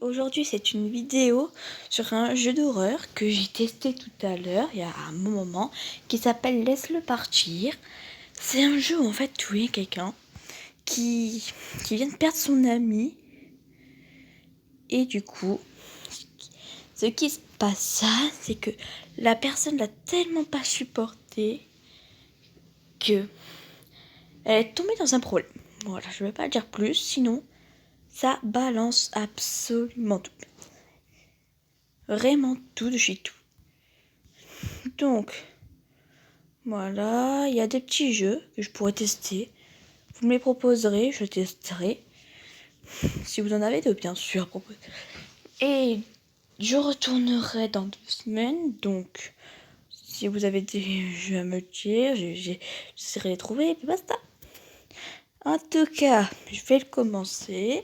Aujourd'hui c'est une vidéo sur un jeu d'horreur que j'ai testé tout à l'heure, il y a un moment, qui s'appelle Laisse-le partir. C'est un jeu où en fait tu es quelqu'un qui vient de perdre son ami. Et du coup, ce qui se passe c'est que la personne l'a tellement pas supporté que elle est tombée dans un problème. Voilà, je vais pas dire plus, sinon ça balance absolument tout. Vraiment tout de chez tout. Donc, voilà, il y a des petits jeux que je pourrais tester. Vous me les proposerez, je testerai. Si vous en avez deux, bien sûr. Et je retournerai dans 2 semaines. Donc, si vous avez des jeux à me dire, j'essaierai de les trouver et puis basta. En tout cas, je vais le commencer.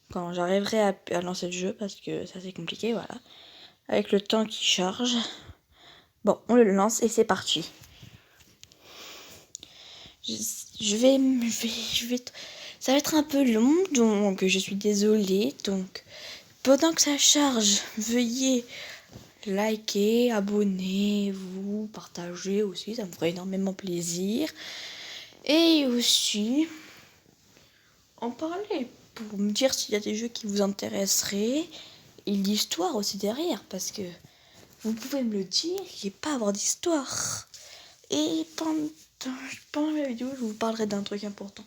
Quand j'arriverai à lancer le jeu, parce que ça c'est compliqué, voilà. Avec le temps qui charge. Bon, on le lance et c'est parti. Ça va être un peu long, donc je suis désolée. Donc, pendant que ça charge, veuillez liker, abonnez-vous, partagez aussi, ça me ferait énormément plaisir. Et aussi, en parler pour me dire s'il y a des jeux qui vous intéresseraient. Et l'histoire aussi derrière, parce que vous pouvez me le dire, il n'y a pas à avoir d'histoire. Et pendant la vidéo, je vous parlerai d'un truc important.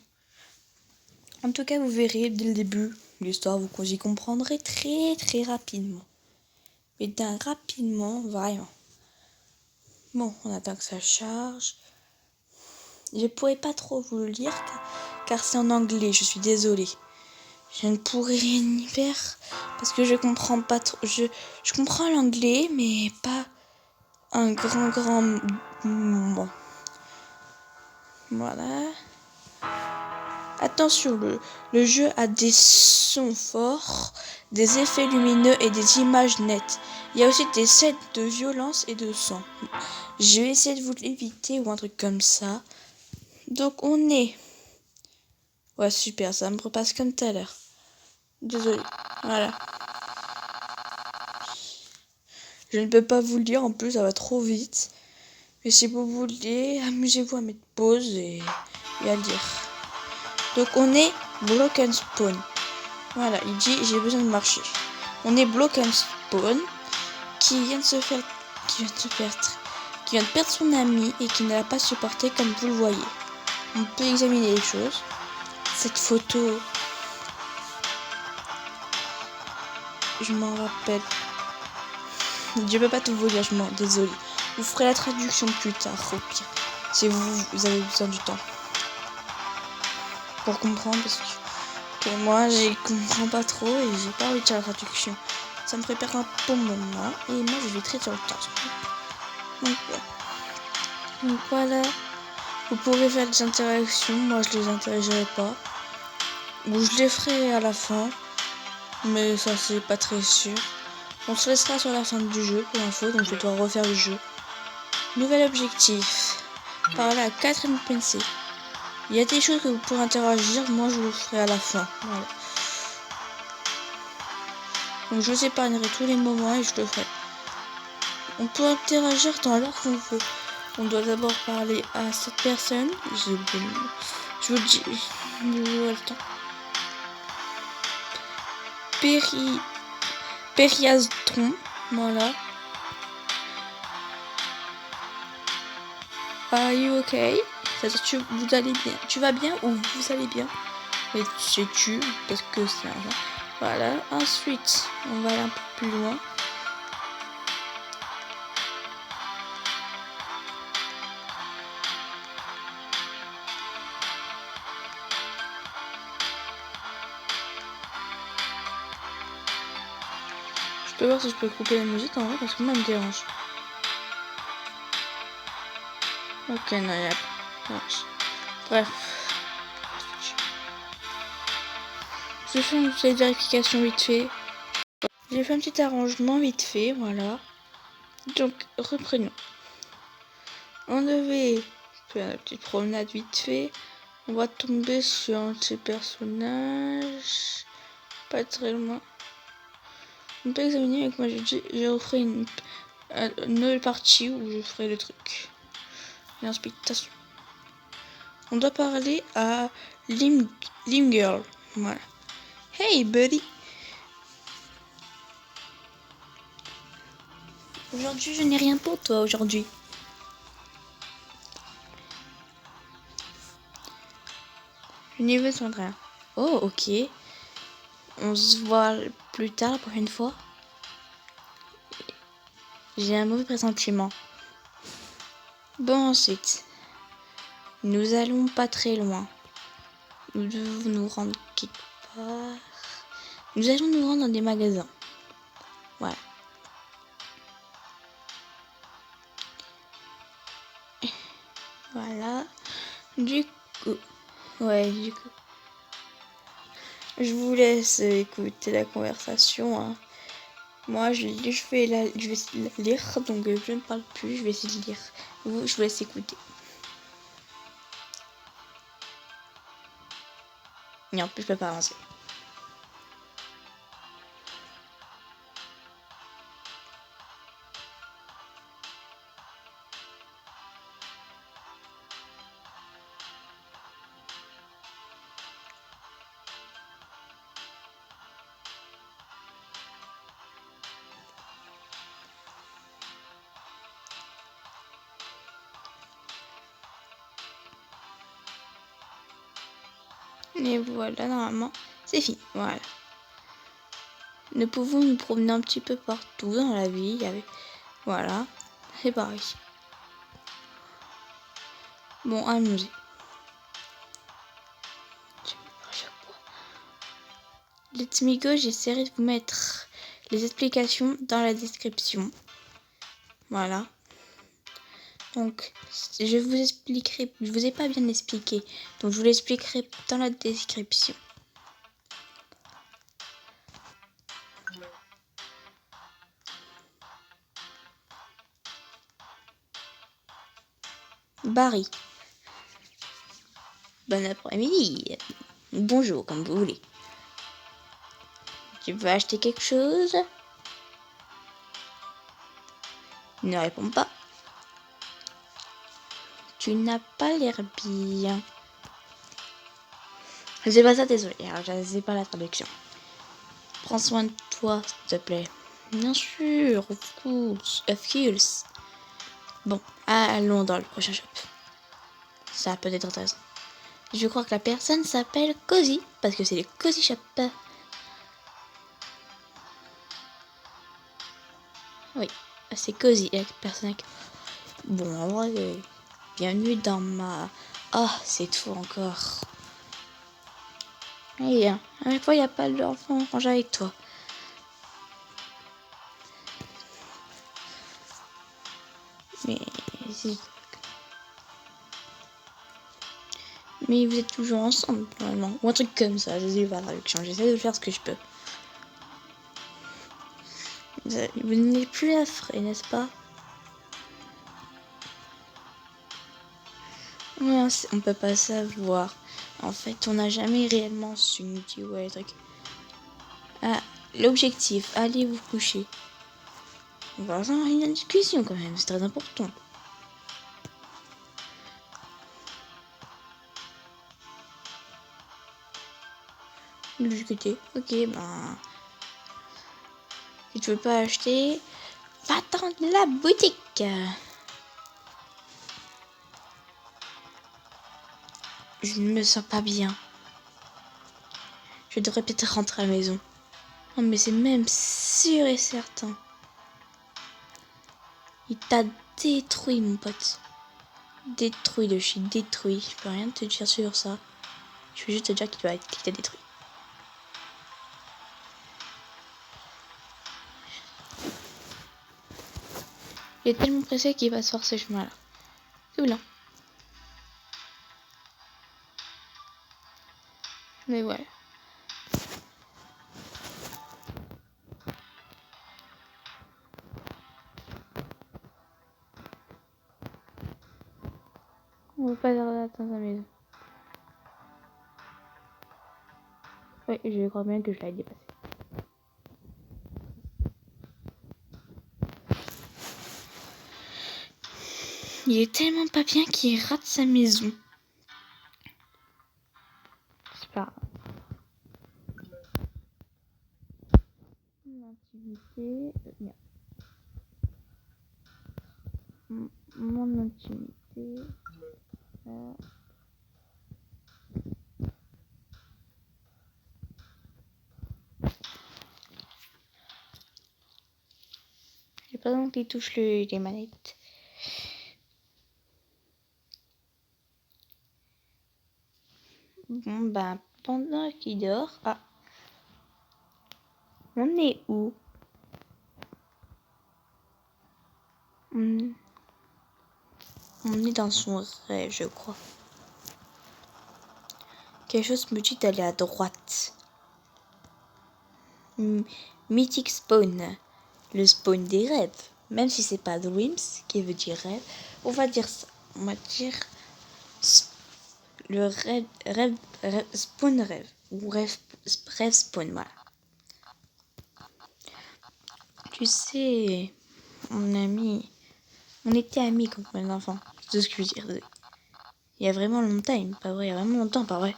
En tout cas, vous verrez dès le début l'histoire, vous y comprendrez très très rapidement. Mais rapidement, vraiment. Bon, on attend que ça charge. Je pourrais pas trop vous le lire car c'est en anglais, je suis désolée. Je ne pourrais rien y faire parce que je comprends pas trop. Je comprends l'anglais, mais pas un grand moment. Voilà. Attention, le jeu a des sons forts, des effets lumineux et des images nettes. Il y a aussi des scènes de violence et de sang. Je vais essayer de vous l'éviter ou un truc comme ça. Donc on est... Ouais, super, ça me repasse comme tout à l'heure. Désolée. Voilà. Je ne peux pas vous le dire, en plus ça va trop vite. Mais si vous voulez, amusez-vous à mettre pause et à le dire. Donc on est Broken Spawn. Voilà, il dit j'ai besoin de marcher. On est Broken Spawn qui vient de perdre son ami et qui ne l'a pas supporté comme vous le voyez. On peut examiner les choses. Cette photo, je m'en rappelle. Je peux pas tout vous dire, désolée. Vous ferez la traduction plus tard, au pire. Si vous avez besoin du temps pour comprendre, parce que moi, je comprends pas trop et j'ai pas envie de faire la traduction. Ça me ferait perdre un bon moment et moi, je vais très sur le temps. Donc voilà. Vous pourrez faire des interactions. Moi, je les interagirai pas. Ou je les ferai à la fin. Mais ça, c'est pas très sûr. On se laissera sur la fin du jeu pour info. Donc je dois refaire le jeu. Nouvel objectif. Parler à Catherine Pensée. Il y a des choses que vous pourrez interagir. Moi, je le ferai à la fin. Voilà. Donc je vous épargnerai tous les moments et je le ferai. On peut interagir dans l'heure qu'on veut. On doit d'abord parler à cette personne. Je vous le dis. Le temps. Périastron. Voilà. Are you okay? C'est-à-dire vous allez bien. Tu vas bien ou vous allez bien? Et c'est tu parce que c'est un genre. Voilà. Ensuite, on va aller un peu plus loin. Je peux voir si je peux couper la musique en vrai parce que moi elle me dérange. Ok, non, il y a pas. Bref. Je fais une petite vérification vite fait. J'ai fait un petit arrangement vite fait, voilà. Donc, reprenons. On devait faire une petite promenade vite fait. On va tomber sur un de ces personnages. Pas très loin. On peut examiner avec moi, je referai une nouvelle partie où je ferai le truc. L'inspiration. On doit parler à Lim Girl. Voilà. Hey buddy. Aujourd'hui, je n'ai rien pour toi aujourd'hui. Je n'y veux sans rien. Oh, ok. On se voit plus tard la prochaine fois. J'ai un mauvais pressentiment. Bon, ensuite, nous allons pas très loin. Nous devons nous rendre quelque part. Nous allons nous rendre dans des magasins. Voilà. Voilà. Du coup. Je vous laisse écouter la conversation. Hein. Moi, je vais la lire, donc je ne parle plus. Je vais essayer de lire. Vous, je vous laisse écouter. Et en plus, je peux pas avancer. Et voilà, normalement, c'est fini. Voilà. Nous pouvons nous promener un petit peu partout dans la ville. Voilà, c'est pareil. Bon, allons-y. Let's me go, j'essaierai de vous mettre les explications dans la description. Voilà. Donc, je vous ai pas bien expliqué. Donc, je vous l'expliquerai dans la description. Barry. Bon après-midi. Bonjour, comme vous voulez. Tu veux acheter quelque chose? Ne réponds pas. Tu n'as pas l'air bien. Je sais pas ça, désolé. Je sais pas la traduction. Prends soin de toi, s'il te plaît. Bien sûr, of course. Bon, allons dans le prochain shop. Ça peut être intéressant. Je crois que la personne s'appelle Cozy, parce que c'est les Cozy Shop. Oui, c'est Cozy, la personne. Bon, en vrai, bienvenue dans ma... Oh, c'est tout encore. Eh bien, à chaque fois, il n'y a pas d'enfant ranger avec toi. Mais vous êtes toujours ensemble, normalement. Ou un truc comme ça, je sais pas la traduction. J'essaie de faire ce que je peux. Vous n'êtes plus affreux, n'est-ce pas? Ouais, on peut pas savoir. En fait, on n'a jamais réellement su nous dire ouais, les trucs. Ah, l'objectif, allez vous coucher. On va avoir une discussion quand même, c'est très important. Discuter, ok, ben... Si tu veux pas acheter, va-t'en de la boutique. Je ne me sens pas bien. Je devrais peut-être rentrer à la maison. Non mais c'est même sûr et certain. Il t'a détruit mon pote. Détruit de chez détruit. Je peux rien te dire sur ça. Je veux juste te dire qu'il t'a détruit. Il est tellement pressé qu'il va se faire ce chemin-là. Tout là. Mais voilà. On va pas tarder à atteindre la maison. Oui, je crois bien que je l'ai dépassé. Il est tellement pas bien qu'il rate sa maison. C'est pas grave. Mon intimité. Bien. Mon intimité. J'ai pas besoin qu'il touche les manettes. Bon, ben, pendant qu'il dort... Ah. On est où? On est dans son rêve, je crois. Quelque chose me dit d'aller à droite. Mythic Spawn. Le spawn des rêves. Même si c'est pas Dreams, qui veut dire rêve. On va dire ça. On va dire... Le rêve spawn rêve. Ou rêve spawn, voilà. Tu sais, mon ami... On était amis quand on était enfant. C'est tout ce que je veux dire. Il y a vraiment longtemps, pas vrai. Il y a vraiment longtemps, pas vrai.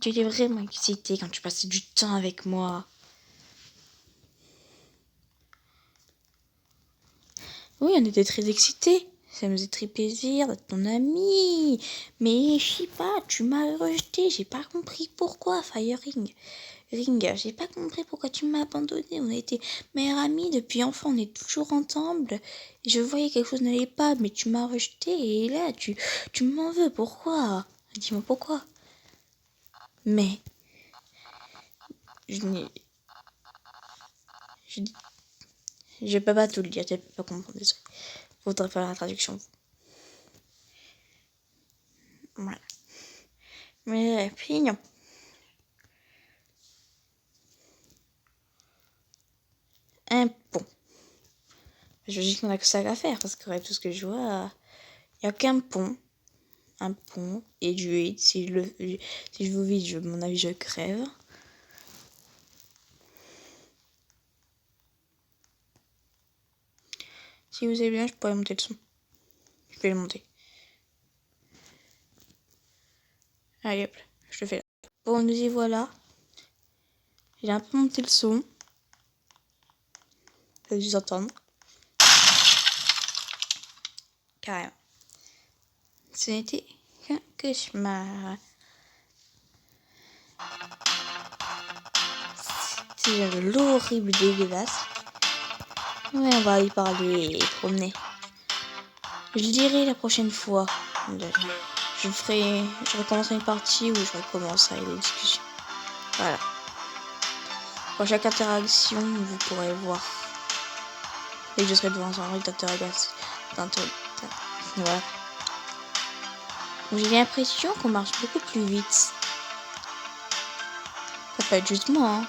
Tu étais vraiment excité quand tu passais du temps avec moi. Oui, on était très excités. Ça nous faisait très plaisir d'être ton ami. Mais je sais pas, tu m'as rejeté. J'ai pas compris pourquoi, Firing. Ring, j'ai pas compris pourquoi tu m'as abandonné. On a été meilleurs amis depuis enfant, on est toujours ensemble. Je voyais quelque chose n'allait pas, mais tu m'as rejeté et là, tu m'en veux. Pourquoi? Dis-moi pourquoi. Mais je peux pas tout le dire, tu peux pas comprendre, désolé. Faudrait faire la traduction. Voilà. Mais puis non. Un pont. Je dis qu'on a que ça à faire parce que tout ce que je vois, il n'y a qu'un pont. Un pont et du vide. Si je vous vide, mon avis, je crève. Si vous avez bien, je pourrais monter le son. Je vais le monter. Allez hop, je le fais là. Bon, nous y voilà. J'ai un peu monté le son. Vous avez dû entendre. Carrément. Ce n'était qu'un cauchemar. C'était l'horrible dégueulasse. Ouais, on va y parler et promener. Je le dirai la prochaine fois. Je recommencerai une partie où je recommencerai les discussions. Voilà. Pour chaque interaction, vous pourrez voir. Et je serai devant un ordinateur voilà. J'ai l'impression qu'on marche beaucoup plus vite. Ça peut être juste moi, hein.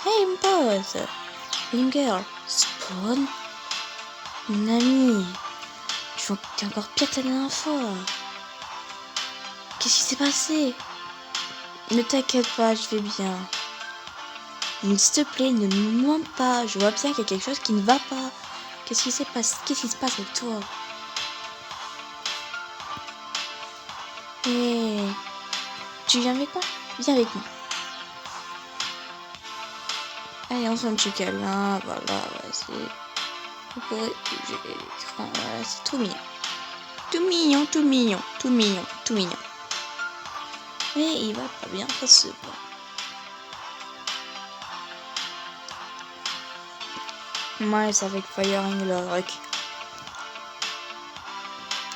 Hey, mon pote! Une girl, spawn? Mon ami, t'es encore pire que la dernière fois. Qu'est-ce qui s'est passé? Ne t'inquiète pas, je vais bien. S'il te plaît, ne me mens pas. Je vois bien qu'il y a quelque chose qui ne va pas. Qu'est-ce qui se passe avec toi? Hey, tu viens avec moi? Viens avec moi. Allez, on fait un petit câlin. Voilà, c'est... Vous pourrez bouger l'écran. Voilà, c'est trop mignon. Tout mignon, tout mignon, tout mignon, tout mignon. Mais il va pas bien, ça se voit. Ouais, c'est avec Firing le rock.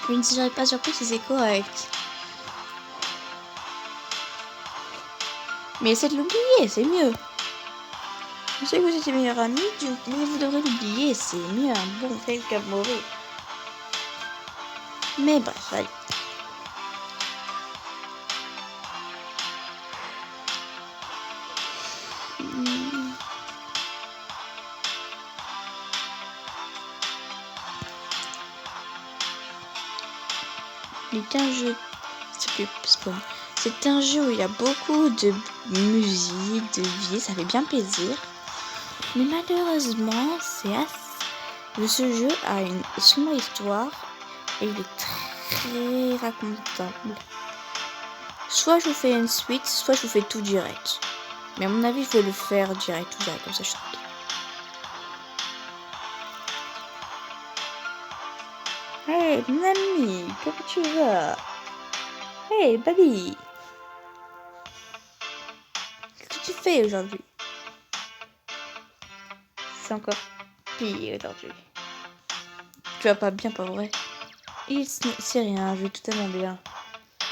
Je ne serais pas surpris si c'est correct. Mais essaie de l'oublier, c'est mieux. Je sais que vous êtes meilleurs amis, mais vous devrez l'oublier, c'est mieux un bon fait qu'un mauvais. Mais bref, allez. C'est un jeu. C'est un jeu où il y a beaucoup de musique, de vie, ça fait bien plaisir. Mais malheureusement, Ce jeu a une sombre histoire et il est très racontable. Soit je vous fais une suite, soit je vous fais tout direct. Mais à mon avis, je vais le faire direct, tout direct, comme ça je suis tranquille. Hey, mon ami, comment tu vas? Hey, baby! Qu'est-ce que tu fais aujourd'hui? C'est encore pire aujourd'hui. Tu vas pas bien, pas vrai? C'est rien, je vais totalement bien.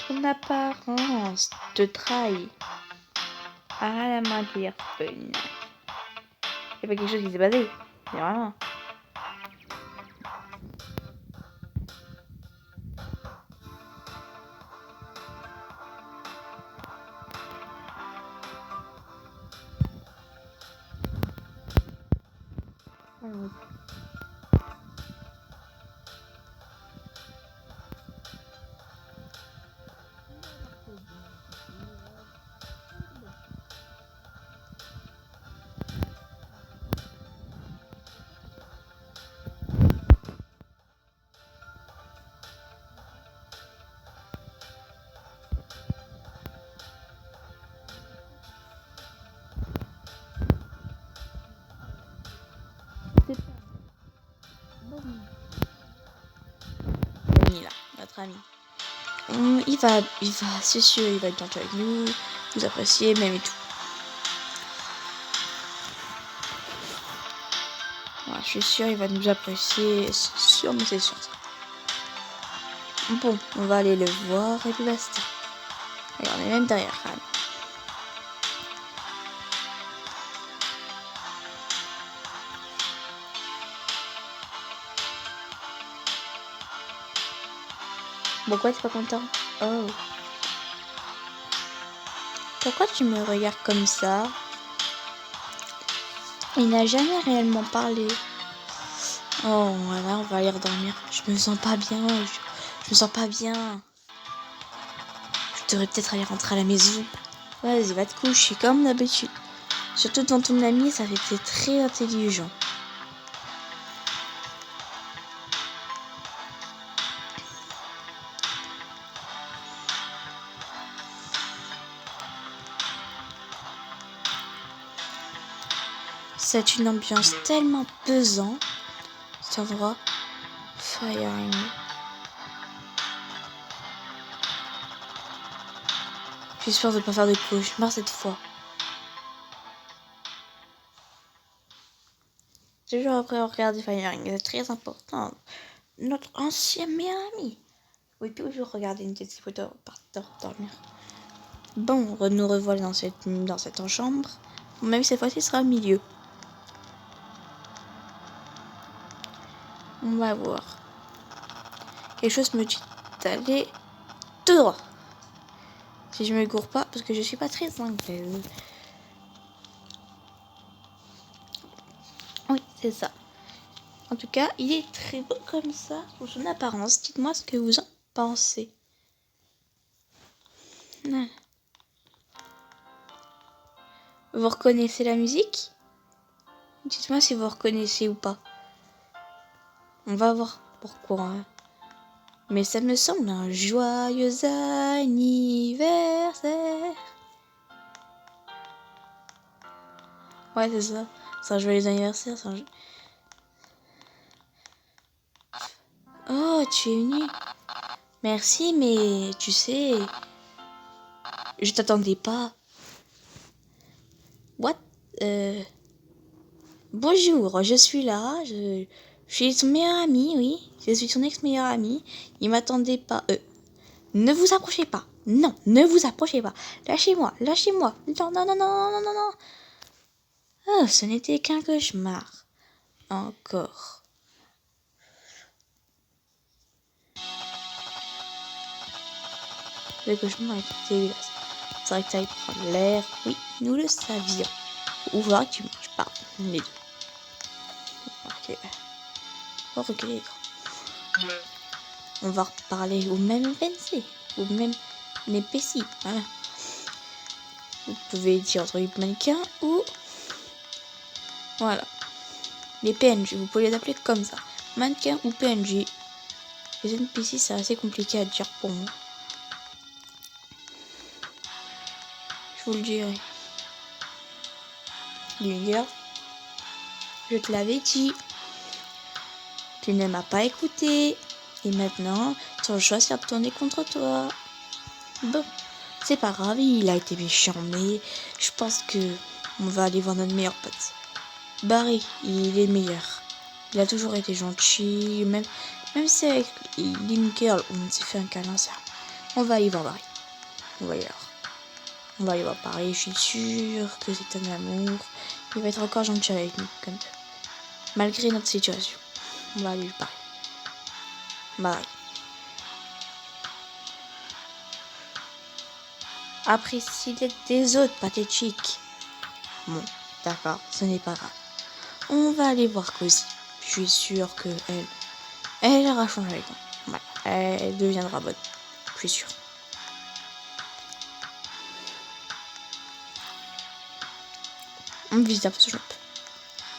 Ton apparence te trahit. À la main dire fun. Y'a pas quelque chose qui s'est passé? Y'a rien. L'ami là, notre ami. Il va, c'est sûr, il va être gentil avec nous, nous apprécier, même et tout. Voilà, je suis sûre, il va nous apprécier, c'est sûr, mais c'est sûr. Bon, on va aller le voir et puis basta. Et on est même derrière quand même. Pourquoi t'es pas content? Oh. Pourquoi tu me regardes comme ça? Il n'a jamais réellement parlé. Oh, voilà, on va aller redormir. Je me sens pas bien. Je me sens pas bien. Je devrais peut-être aller rentrer à la maison. Vas-y, va te coucher comme d'habitude. Surtout devant ton ami, ça fait que t'es très intelligent. C'est une ambiance tellement pesante. Cet endroit. Firing. J'espère de ne pas faire de cauchemar cette fois. Toujours après regarder Firing, c'est très important. Notre ancien meilleur ami. Oui, toujours regarder une petite photo par dormir. Bon, nous revoilà dans cette chambre. Même cette fois-ci, ce sera au milieu. On va voir. Quelque chose me dit d'aller tout droit. Si je me gourre pas, parce que je suis pas très anglaise. Oui, c'est ça. En tout cas, il est très beau comme ça, pour son apparence. Dites-moi ce que vous en pensez. Vous reconnaissez la musique? Dites-moi si vous reconnaissez ou pas. On va voir pourquoi. Hein. Mais ça me semble un joyeux anniversaire. Ouais, c'est ça. C'est un joyeux anniversaire. Oh, tu es venu. Merci, mais tu sais, je t'attendais pas. What? Bonjour, je suis là. Je suis son meilleur ami, oui. Je suis son ex-meilleur ami. Il m'attendait pas. Ne vous approchez pas. Non, ne vous approchez pas. Lâchez-moi, lâchez-moi. Non, non, non, non, non, non, non. Oh, ce n'était qu'un cauchemar. Encore. Le cauchemar était dégueulasse. C'est vrai que t'allais prendre l'air. Oui, nous le savions. Ou voir que tu manges pas. Les deux. Ok. Ok. On va reparler au même pensée. Au même épaissi. Voilà. Vous pouvez dire entre les mannequins ou... Voilà. Les PNG, vous pouvez les appeler comme ça. Mannequin ou PNG. Les NPC, c'est assez compliqué à dire pour moi. Je vous le dirai. Lilian, je te l'avais dit. Tu ne m'as pas écouté. Et maintenant, ton choix c'est de tourner contre toi. Bon, c'est pas grave, il a été méchant, mais je pense que on va aller voir notre meilleur pote. Barry, il est meilleur. Il a toujours été gentil, même si avec Lynn Girl, on s'est fait un câlin, ça. On va aller voir Barry. On va y voir. On va aller voir Barry, je suis sûre que c'est un amour. Il va être encore gentil avec nous, comme ça. Malgré notre situation. On va aller lui parler. Barry. Apprécie l'aide des autres, pathétique. Bon, d'accord, ce n'est pas grave. On va aller voir Cozy. Je suis sûre que elle aura changé avec moi. Voilà, elle deviendra bonne. Je suis sûre. On visite ce shop.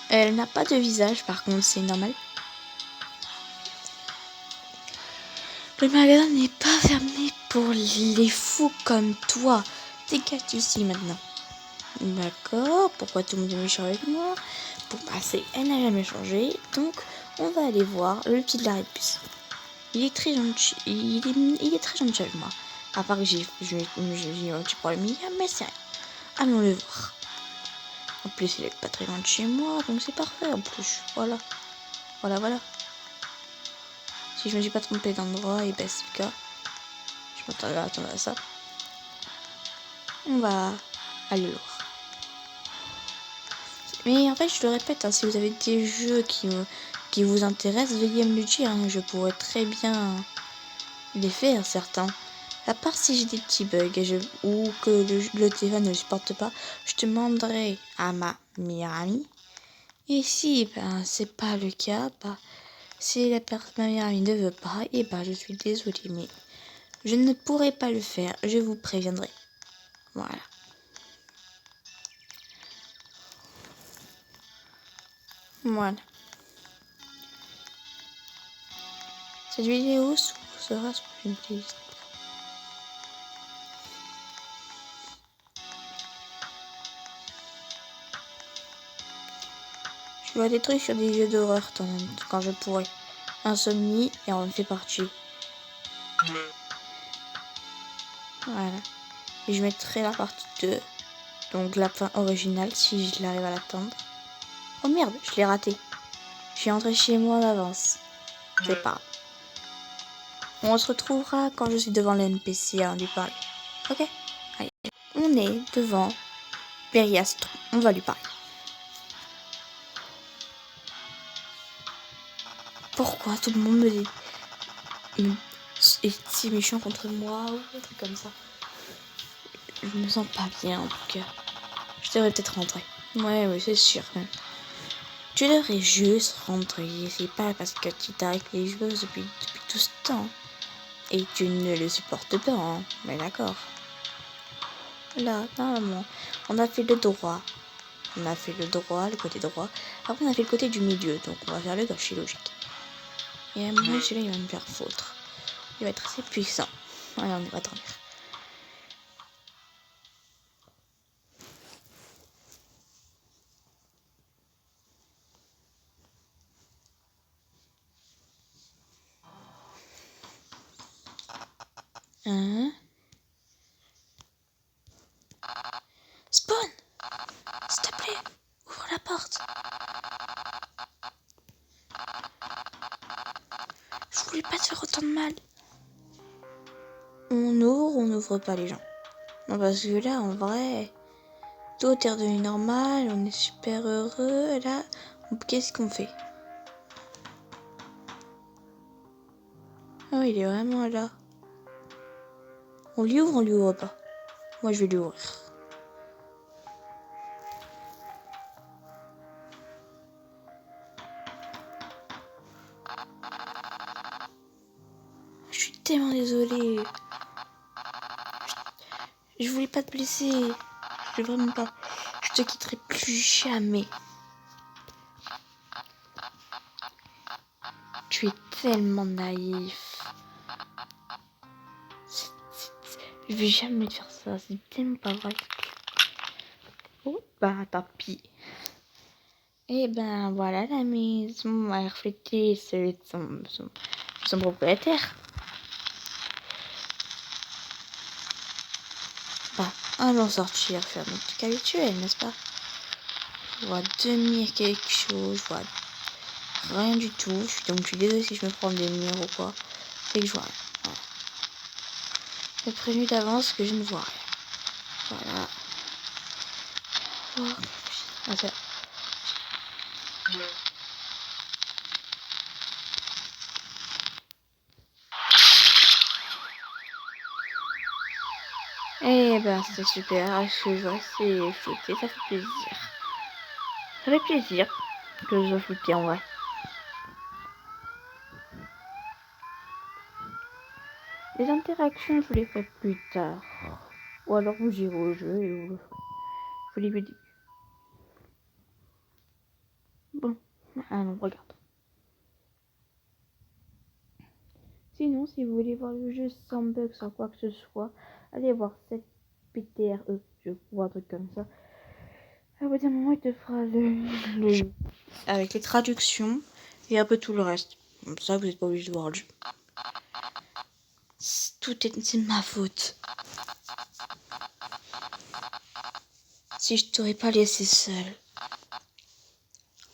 Elle n'a pas de visage, par contre, c'est normal. Le magasin n'est pas fermé pour les fous comme toi. Dégage d'ici maintenant. D'accord, pourquoi tout le monde est méchant avec moi? Pour passer, elle n'a jamais changé. Donc, on va aller voir le petit de l'arrêt de bus. Il est très gentil. Il est très gentil avec moi. À part que j'ai un petit problème hier, mais c'est rien. Allons le voir. En plus, il est pas très loin de chez moi, donc c'est parfait en plus. Voilà. Voilà. Si je me suis pas trompée d'endroit, et ben c'est le cas. Je m'attendais à attendre à ça. On va aller le voir. Mais en fait, je le répète, hein, si vous avez des jeux qui vous intéressent, veuillez me le dire. Hein, je pourrais très bien les faire, certains. À part si j'ai des petits bugs ou que le téléphone ne le supporte pas, je demanderai à ma meilleure amie. Et si c'est pas le cas, si ma meilleure amie ne veut pas, et je suis désolée, mais je ne pourrai pas le faire. Je vous préviendrai. Voilà. Voilà. Cette vidéo sera sur une playlist. Je vois des trucs sur des jeux d'horreur quand je pourrai. Insomnie et on en fait partie. Voilà. Et je mettrai la partie 2. Donc la fin originale si je l'arrive à l'attendre. Oh merde, je l'ai raté. Je suis rentrée chez moi en avance. C'est pas grave. On se retrouvera quand je suis devant le NPC à en lui parler. Ok? Allez. On est devant Periastro. On va lui parler. Pourquoi tout le monde est si méchant contre moi ou un truc comme ça? Je me sens pas bien en tout cas. Je devrais peut-être rentrer. Ouais, c'est sûr. Même. Tu devrais juste rentrer. C'est pas parce que tu t'arrêtes les joueuses depuis tout ce temps. Et tu ne le supportes pas, hein. Mais d'accord. Là, normalement, on a fait le droit. On a fait le droit, le côté droit. Après, on a fait le côté du milieu. Donc, on va faire le gauche, c'est logique. Et à moi, celui-là, il va me faire foutre. Il va être assez puissant. Voilà, on va dormir. Hein? Spawn! S'il te plaît, ouvre la porte. Je voulais pas te faire autant de mal. On ouvre ou on n'ouvre pas les gens? Non, parce que là, en vrai, tout est redevenu normal, on est super heureux. Et là, qu'est-ce qu'on fait? Oh, il est vraiment là. On lui ouvre ou on lui ouvre pas? Moi, je vais lui ouvrir. Je suis tellement désolée. Je voulais pas te blesser. Je voulais vraiment pas. Je te quitterai plus jamais. tellement naïf. Je vais jamais faire ça, c'est tellement pas vrai. Oh, bah tant pis. Et ben voilà, la maison a reflété celui de son propriétaire. Bah, allons sortir, faire notre truc habituel, n'est-ce pas? Je vois demi quelque chose, je vois rien du tout. Donc je suis désolée si je me prends des murs ou quoi. C'est que je vois rien. Voilà. J'ai prévenu d'avance que je ne vois rien. Voilà. Oh. Ah, ça. Eh ben c'est super, ce que je vois c'est flotter, ça fait plaisir. Ça fait plaisir que je sois flotter en vrai. Les interactions je les ferai plus tard. Ou alors vous irez au jeu et vous les vidéos. Bon, allons, regarde. Sinon, si vous voulez voir le jeu sans bug, sans quoi que ce soit, allez voir cette PTRE, je vois un truc comme ça. À bout d'un moment, il te fera le avec les traductions et un peu tout le reste. Comme ça, vous n'êtes pas obligé de voir le jeu. C'est ma faute. Si je t'aurais pas laissé seule.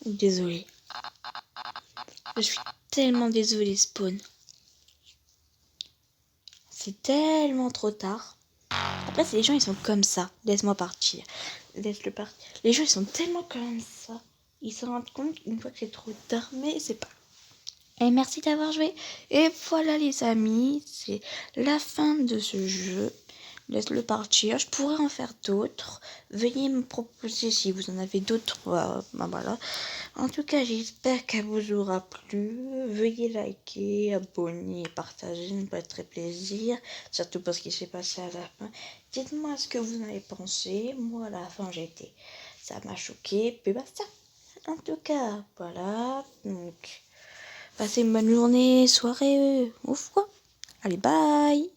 Désolée. Je suis tellement désolée, Spawn. C'est tellement trop tard. Après, les gens, ils sont comme ça. Laisse-moi partir. Laisse-le partir. Les gens, ils sont tellement comme ça. Ils se rendent compte une fois que c'est trop tard, mais c'est pas. Et merci d'avoir joué. Et voilà les amis, c'est la fin de ce jeu. Laisse-le partir. Je pourrais en faire d'autres. Veuillez me proposer si vous en avez d'autres. Ben voilà. En tout cas, j'espère qu'elle vous aura plu. Veuillez liker, abonner, partager, ça me ferait très plaisir. Surtout parce qu'il s'est passé à la fin. Dites-moi ce que vous en avez pensé. Moi, à la fin, ça m'a choqué. Puis basta. En tout cas, voilà. Donc, passez une bonne journée, soirée, ouf quoi. Allez, bye.